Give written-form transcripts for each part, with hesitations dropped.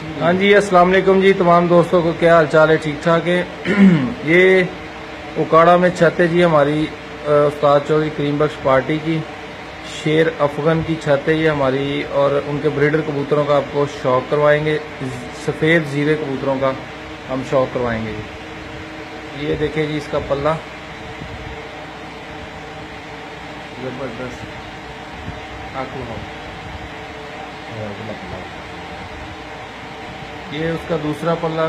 हाँ जी, अस्सलाम वालेकुम जी। तमाम दोस्तों को क्या हाल चाल है? ठीक ठाक है। ये उकाड़ा में छत है जी हमारी उस्ताद चौधरी करीम बख्श पार्टी की। शेर अफगन की छत है ये हमारी, और उनके ब्रीडर कबूतरों का आपको शौक करवाएंगे। सफ़ेद जीरे कबूतरों का हम शौक करवाएंगे जी। ये देखिए जी इसका पल्ला ज़बरदस्त आंखों। ये उसका दूसरा पल्ला।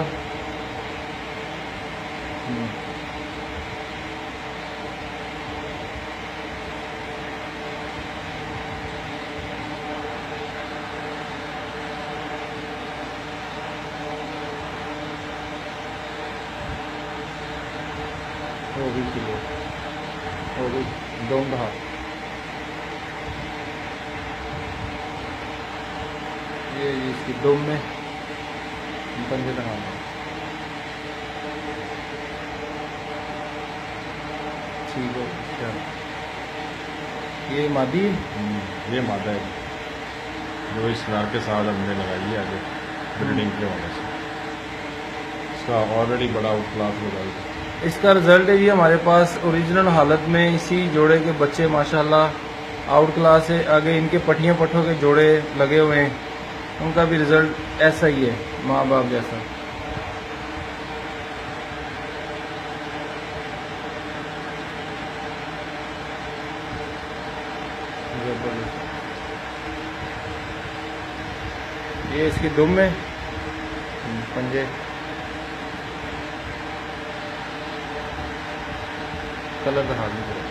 हो गई किलो, हो गई दोंगा। ये इसकी दुम में पंजे लगाना। ठीक है। ये मादी, ये मादा है जो इस नर के साथ हमने लगाई है आगे ब्रीडिंग के वजह से। इसका ऑलरेडी बड़ा आउट क्लास रिजल्ट है। इसका रिजल्ट है जी हमारे पास ओरिजिनल हालत में इसी जोड़े के बच्चे माशाल्लाह आउट क्लास है। आगे इनके पट्टियों पट्ठों के जोड़े लगे हुए हैं, उनका भी रिजल्ट ऐसा ही है, माँ बाप जैसा। ये इसकी दुम में पंजे। कलर दिखा दीजिए।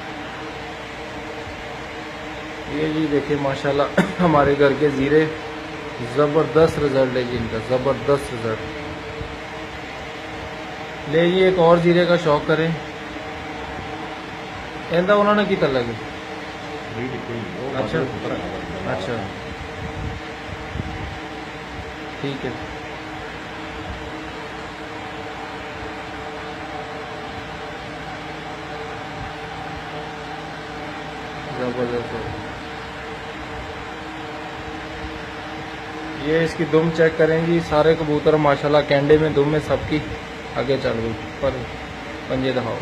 ये जी देखिए माशाल्लाह हमारे घर के जीरे, ज़बरदस्त रिजल्ट है जी इनका, ज़बरदस्त रिजल्ट। ले जी एक और जीरे का शौक करें। ऐसा उन्होंने कितना लगे? अच्छा अच्छा, ठीक है। जबरदस्त है। ये इसकी दुम चेक करें जी। सारे कबूतर माशाल्लाह कैंडे में दुम में सबकी आगे चल गई, पर पंजे दिखाओ।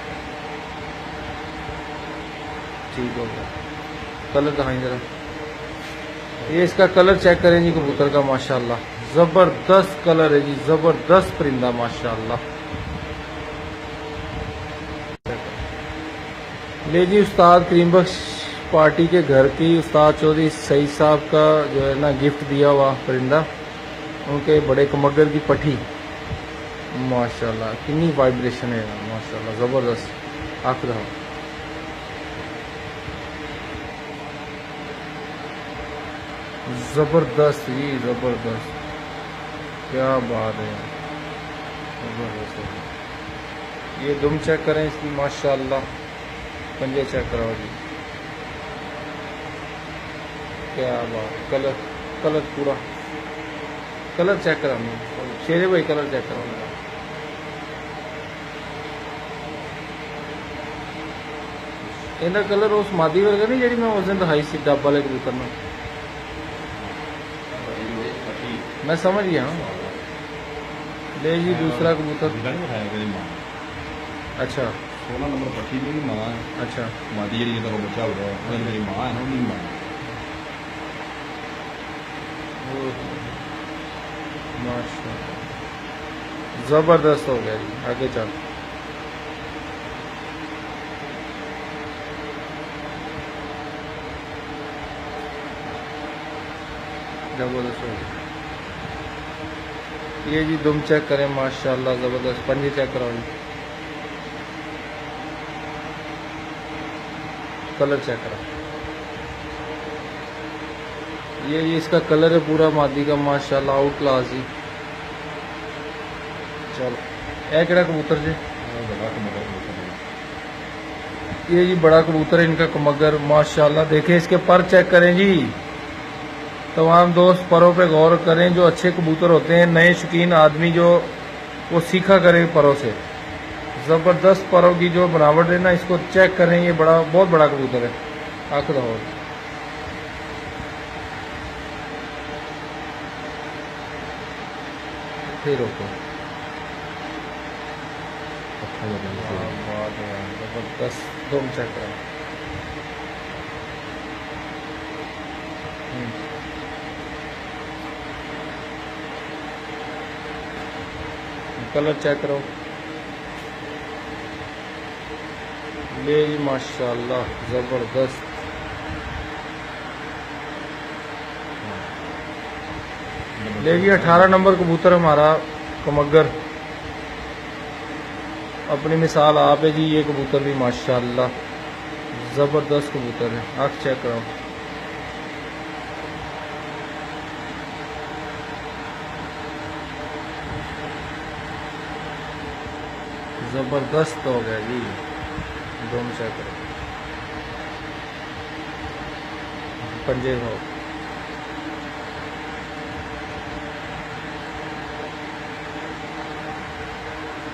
ठीक हो गया। कलर दिखाएं जरा। ये इसका कलर चेक करें जी कबूतर का, माशाल्लाह जबरदस्त कलर है जी, जबरदस्त परिंदा माशाल्लाह। ले जी उस्ताद करीम बख्श पार्टी के घर की उस्ताद चौधरी सईद साहब का जो है ना गिफ्ट दिया हुआ परिंदा, उनके बड़े कमगर की पट्टी माशाल्लाह, कितनी वाइब्रेशन है माशाल्लाह, जबरदस्त। आंख रहा जबरदस्त जी, जबरदस्त, क्या बात है, जबरदस्त है। ये दुम चेक करें इसकी माशाल्लाह, पंजे चेक कराओ जी, क्या बात। कलर कलर पूरा कलर चेक कराना शेरे भाई, कलर चेक कराना। इनका कलर उस मादी वर्गा नहीं जी मैं उस दिन दिखाई सी डब वाले कबूतर में। मैं समझ गया हूँ। ले जी दूसरा कबूतर। अच्छा 16 नंबर पट्टी की मां है। अच्छा मादी जी का बच्चा हो रहा है, मेरी मां है ना, उनकी मां। माशाल्लाह जबरदस्त हो गया जी। आगे चल। जबरदस्त हो गया। ये जी दुम चेक करें माशाल्लाह जबरदस्त। पंजे चेक कराओ जी, कलर चेक कराओ। ये जी इसका कलर है पूरा मादी का माशाल्लाह, आउट क्लास जी। चलो ए केड़ा कबूतर जी? ये जी बड़ा कबूतर है इनका कमगर माशाल्लाह। देखें इसके पर चेक करें जी। तमाम दोस्त परों पे गौर करें, जो अच्छे कबूतर होते हैं, नए शौकीन आदमी जो वो सीखा करें परों से। ज़बरदस्त परों की जो बनावट है ना, इसको चेक करें। ये बड़ा बहुत बड़ा कबूतर है। आंख दो। फिर रोको। अच्छा लगा। बहुत जबरदस्त, दम चेक करो। कलर चेक करो। ले जी माशाल्लाह जबरदस्त। ले जी 18 नंबर कबूतर हमारा कमगर, अपनी मिसाल आप है जी। ये कबूतर भी माशाल्लाह जबरदस्त कबूतर है। आँख चेक करो। जबरदस्त हो गया जी, दोनों चेक करो। पंजे हो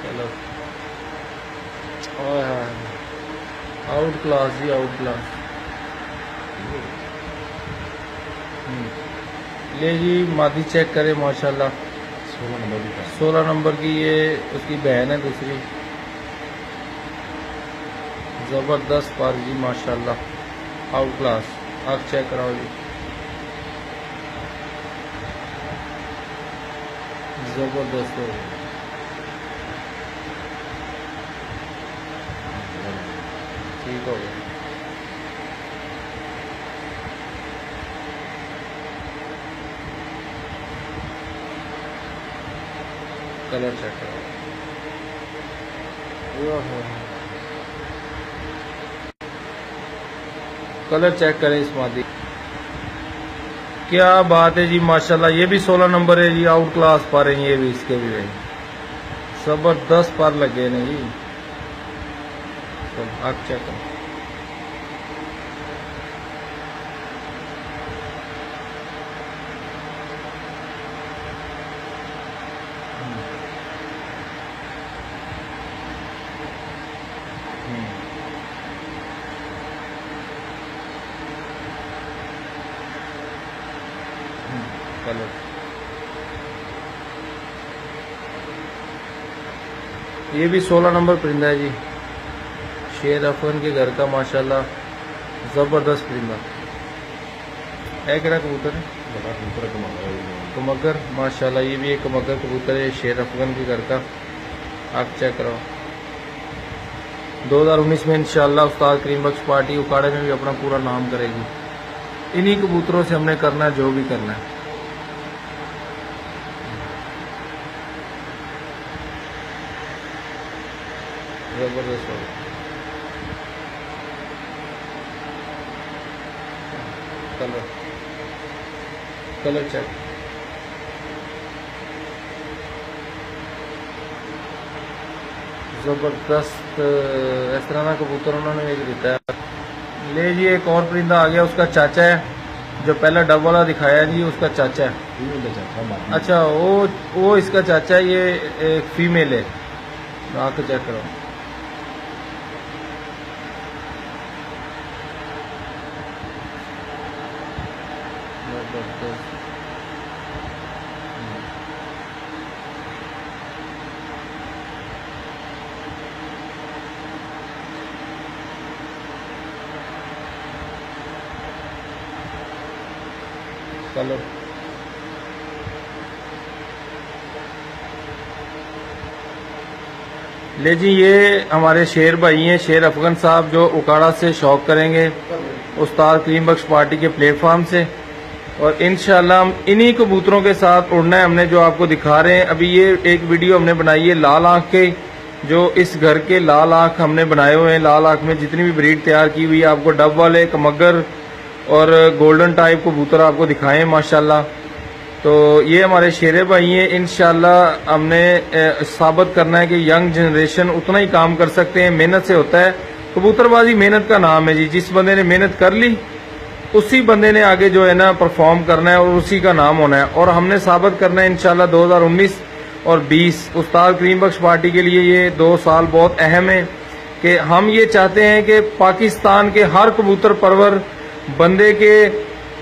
चलो। आउट क्लास जी, आउट क्लास। ले जी मादी चेक करे माशाल्लाह। 16 नंबर भी था। 16 नंबर की ये उसकी बहन है दूसरी। जबरदस्त पार जी माशाल्लाह, आउट क्लास। आप चेक कराओ जी, जबरदस्त हो गया। ठीक हो गया। कलर चेक करो। कलर चेक करें इस मादी। क्या बात है जी माशाल्लाह। ये भी 16 नंबर है जी, आउट क्लास पर है ये भी, इसके भी जबरदस्त पर लगे ने जी। तो आप चेक करो। कलर ये भी 16 नंबर परिंदा है जी, शेर अफगन के घर का माशाल्लाह जबरदस्त परिंदा है। क्या कबूतर है? बड़ा कबूतर कमाया है। कमगर माशाल्लाह, ये भी एक कमगर कबूतर है, शेर अफगन के घर का। आप चेक करो। 2019 में इंशाल्लाह उस्ताद करीम बख्श पार्टी उकाड़े में भी अपना पूरा नाम करेगी। इन्हीं कबूतरों से हमने करना है जो भी करना है। जबरदस्त हो गया। Colour colour check. जबरदस्त इस तरह का कबूतर उन्होंने एक देता है। ले जी एक और परिंदा आ गया, उसका चाचा है, जो पहला डब वाला दिखाया जी उसका चाचा है। अच्छा वो इसका चाचा है, ये एक फीमेल है। आके चेक करो। कलर ले जी ये हमारे शेर भाई हैं, शेर अफगन साहब, जो उकाड़ा से शौक करेंगे उस्ताद करीम बख्श पार्टी के प्लेटफॉर्म से। और इंशाल्लाह हम इन्हीं कबूतरों के साथ उड़ना है हमने, जो आपको दिखा रहे हैं अभी। ये एक वीडियो हमने बनाई है लाल आंख के, जो इस घर के लाल आंख हमने बनाए हुए हैं। लाल आंख में जितनी भी ब्रीड तैयार की हुई है, आपको डब वाले, कमगर और गोल्डन टाइप कबूतर आपको दिखाएं माशाल्लाह। तो ये हमारे शेरे भाई हैं। इंशाल्लाह हमने साबित करना है कि यंग जनरेशन उतना ही काम कर सकते हैं, मेहनत से होता है। कबूतरबाजी मेहनत का नाम है जी। जिस बंदे ने मेहनत कर ली उसी बंदे ने आगे जो है ना परफॉर्म करना है और उसी का नाम होना है। और हमने साबित करना है इंशाल्लाह 2019 और 20 उस्ताद करीम बख्श पार्टी के लिए ये 2 साल बहुत अहम है कि हम ये चाहते हैं कि पाकिस्तान के हर कबूतर परवर बंदे के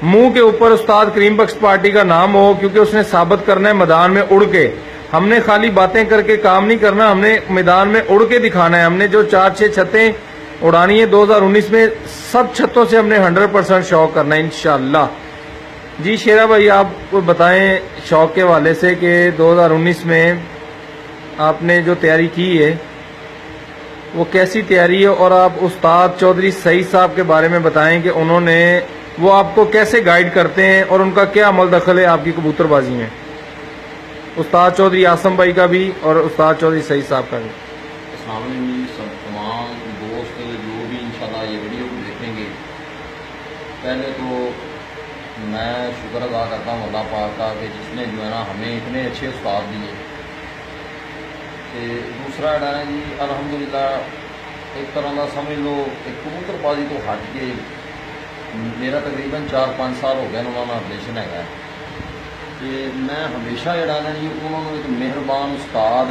मुंह के ऊपर उस्ताद करीम बख्श पार्टी का नाम हो, क्योंकि उसने साबित करना है मैदान में उड़ के। हमने खाली बातें करके काम नहीं करना, हमने मैदान में उड़ के दिखाना है। हमने जो 4-6 छतें उड़ानी है 2019 में, सब छतों से हमने 100% शौक करना है इंशाल्लाह। जी शेरा भाई, आप बताएं शौक के वाले से कि 2019 में आपने जो तैयारी की है वो कैसी तैयारी है, और आप उस्ताद चौधरी सईद साहब के बारे में बताएं कि उन्होंने वो आपको कैसे गाइड करते हैं और उनका क्या अमल दखल है आपकी कबूतरबाजी में। उस्ताद चौधरी आसम भाई का भी और उस्ताद चौधरी सईद साहब का भी। अस्सलाम वालेकुम जी, सब तमाम दोस्त जो भी इंशाल्लाह ये वीडियो को देखेंगे, पहले तो मैं शुक्र अदा करता हूँ अल्लाह पाक का कि जिसने जो है ना हमें इतने अच्छे उस्ताद दिए। तो दूसरा है जी अल्हम्दुलिल्लाह एक तरह का समझ लो एक कबूतरबाजी तो हट के मेरा तकरीबन 4-5 साल हो गए उन्होंने रिलेशन है। तो मैं हमेशा जड़ा ना जी उन्होंने एक मेहरबान उस्ताद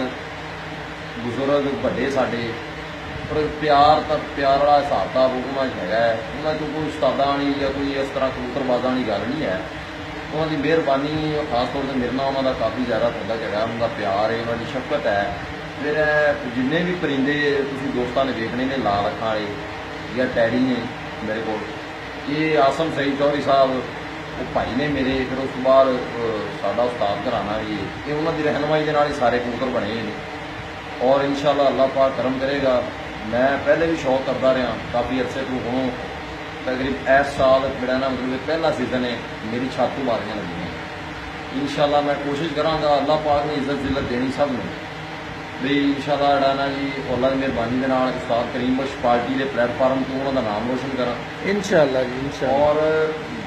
बुजुर्ग बड़े साडे पर प्यार वाला हिसाब किताब उन्होंने है। उन्होंने तो कोई उस्तादा नहीं या कोई इस तरह कबूतरबाजा की गल नहीं है। उन्होंने मेहरबानी खास तौर पर मेरे नाल उन्होंने काफ़ी ज़्यादा तल्लक है, उनका प्यार है, उन्होंने शफकत है। फिर जिन्ने भी परिंदे तुसीं दोस्तां ने देखने ने लाल अखां वाले या टैडी ने मेरे को, ये आसम सईद चौधरी साहब वो भाई ने मेरे, फिर उस बाद साडा उस्ताद घराना भी ये उन्होंने रहनुमाई के नाल ही सारे कबूतर बने हैं। और इंशाल्लाह अल्लाह पाक करम करेगा। मैं पहले भी शौक करता रहा काफ़ी अरसे तो, हूँ तकरीब इस साल मेरा ना मतलब पहला सीजन है मेरी छातू मारियां लगी हैं। इंशाल्लाह मैं कोशिश कराँगा, अल्लाह पाक ने इज्जत जिल्लत देनी सब ने भी इंशाल्लाह जड़ा ना जी अल्लाह की मेहरबानी के नाल उस्ताद करीम बख्श पार्टी के प्लेटफार्म तो उन्होंने नाम रोशन करा इंशाल्लाह जी इंशाल्लाह। और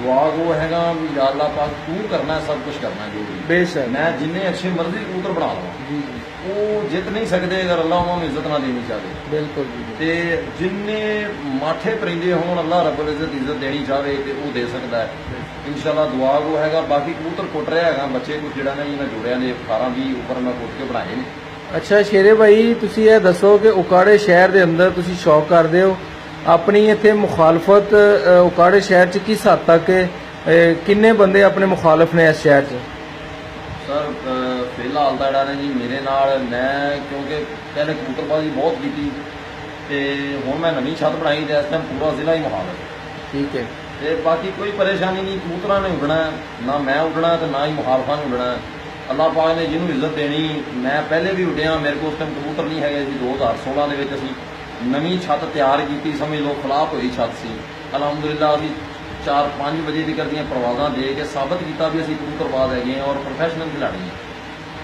दुआ वो हैगा भी या अल्लाह पाक तू करना है, सब कुछ करना है जो भी। बेशक मैं जिन्ने अच्छे मर्जी कबूतर बना लवां, जी वो जित नहीं सकते अगर अल्लाह उन्होंने इज्जत ना देनी चाहे। बिल्कुल जी। ते जिन्ने माठे परिंदे होण अल्लाह रब्बुल इज्जत इज्जत देनी चाहे तो वो दे सकता है इंशाल्लाह। दुआ वो हैगा। बाकी कबूतर कुट रहा है बच्चे कुछ जड़ा नहीं मैं जोड़िया ने 18-20 ऊपर मैं कुट के बनाए ने। ਅੱਛਾ ਸ਼ੇਰੇ ਭਾਈ, ਤੁਸੀਂ ਇਹ ਦੱਸੋ ਕਿ ਉਕਾੜੇ ਸ਼ਹਿਰ ਦੇ ਅੰਦਰ ਤੁਸੀਂ ਸ਼ੌਕ ਕਰਦੇ ਹੋ, ਆਪਣੀ ਇੱਥੇ ਮੁਖਾਲਫਤ ਉਕਾੜੇ ਸ਼ਹਿਰ 'ਚ ਕਿਸ ਹੱਦ ਤੱਕ ਕਿੰਨੇ ਬੰਦੇ ਆਪਣੇ ਮੁਖਾਲਫ ਨੇ ਇਸ ਸ਼ਹਿਰ 'ਚ? सर फिलहाल तो जरा जी मेरे नाल मैं क्योंकि पहले कबूतरबाजी बहुत की ते हुण मैं नवीं छत बनाई तो इस टाइम पूरा जिला ही मुखालफ। ठीक है। ते बाकी कोई परेशानी नहीं, कबूतरां ने उड़ना ना मैं उड़ना तो ना ही मुखालफां ने उड़ना। अल्लाह पाक ने जिन्होंने इज्जत देनी, मैं पहले भी उड़िया, मेरे को उस टाइम कबूतर नहीं है जी। 2016 के असीं नवीं छत तैयार की, समझ लो खिलाफ हुई छत सी। अलहमदुलिल्लाह असीं 4-5 बजे तक दी परवाज़ां दे के साबित किया भी असीं कबूतरबाज है और प्रोफैशनल खिलाड़ी हैं।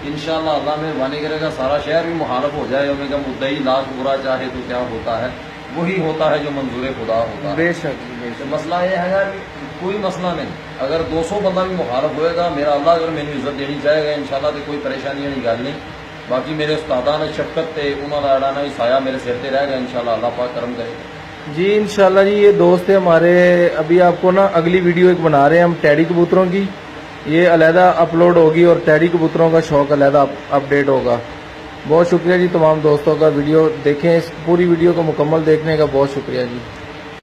इंशाअल्लाह अल्लाह मेहरबानी करेगा, सारा शहर भी मुखालफ हो जाए। उनका मुद्दा ही लाश बुरा चाहे तो क्या होता है, वही होता है जो मंजूर खुदा होता है। बेशक तो मसला ये है कोई मसला नहीं, अगर 200 बंदा भी मुखालफ होएगा, मेरा अल्लाह अगर मैंने इज्जत देनी चाहेगा इंशाल्लाह तो कोई परेशानी वाली गल नहीं। बाकी मेरे उस्तादा ने शफकत ते उन्होंने अड़ा ना साया मेरे सिर पर रहेगा इंशाल्लाह, अल्लाह पाक करम करेगा जी इंशाल्लाह। जी ये दोस्त है हमारे, अभी आपको ना अगली वीडियो एक बना रहे हैं हम टैडी कबूतरों की, ये अलहदा अपलोड होगी और टैडी कबूतरों का शौक अलहदा अपडेट होगा। बहुत शुक्रिया जी तमाम दोस्तों का, वीडियो देखें, इस पूरी वीडियो को मुकम्मल देखने का बहुत शुक्रिया जी।